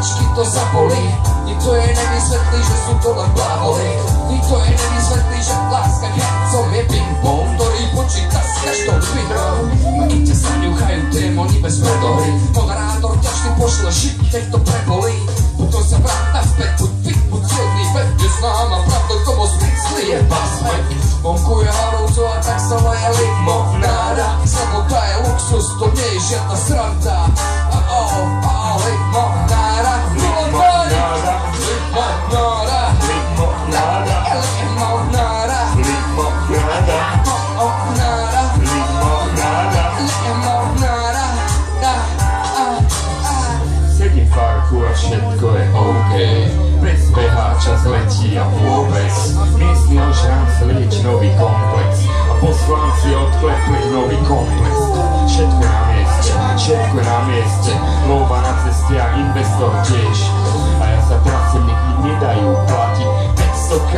miláčky to zabolí. Nikto jej nevysvetlí, že sú to len bláholi. Nikto jej nevysvetlí, že láska k hercom je ping-pong, ktorý počíta s každou dvihou. A keď ťa zaňuchajú démoni bez predohry, moderátor ťa vždy pošle šit, nech to prebolí. Potom sa vrát naspäť, buď fit, buď silný, veď je známa pravda, komu zmyslí je basmek. Vonku je harouco a tak sa leje limonáda. Samota je luxus, to nie je žiadna sranda. Limonáda, limonáda, limonáda, limonáda, limonáda, limonáda, limonáda, limonáda, limonáda. Sedím v parku a všetko je OK. Bezbehá, čas letí a vôbec miestny už rám slieč nový komplex a poslanci odklepli nový komplex. Všetko na mieste, všetko na mieste, lova na ceste a investor tiež. A ja sa tracem, nikdy nedajú platiť 500k,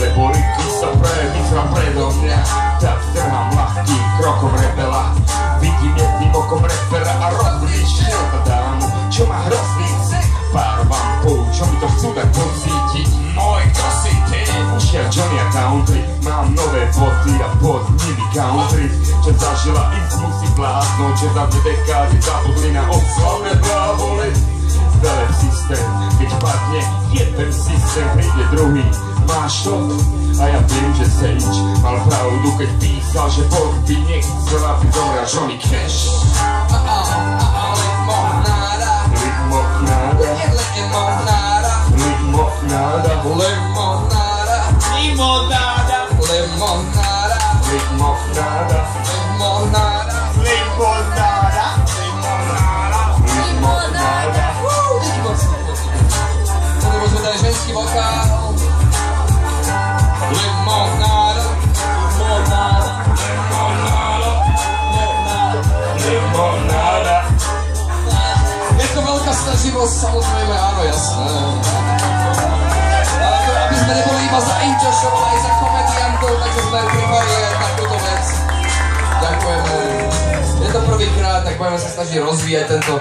lebo liky sa prevýzva predo mňa. Tak strhám ľahkým krokom rebela, vidím jedným okom repera a rozlíš dámu, čo má hrozný cech. Pár vampov, čo mi to chcú dať pocítiť. Môj, kto si ty? Šiel Johnny a Country, mám nové boty a pod nimi country. Čo zažila Innsmouth si bláznou, čo za 2 dekády zabudli na oslavné bláboli. Veleb systém, keď padne jeden systém, príde druhý. Máš to? A ja viem, že Sage mal pravdu, keď písal, že Boh by nechcel, aby zomrel Johnny Cash. Limonada, Limonada, limonada, limonada, limonada, limonada, limonada, limonada, limonada, limonada, limonada. Budeme zvedať ženský vokál. Limonada, limonada, limonada, Limonada. Je to veľká snaživosť, samozrejme, áno, jasné. Aby sme neboli iba za inťašov, ale aj za komediantov, takže sme pripravili takúto vec. Ďakujeme. Je to prvýkrát, tak budeme sa snažiť rozvíjať tento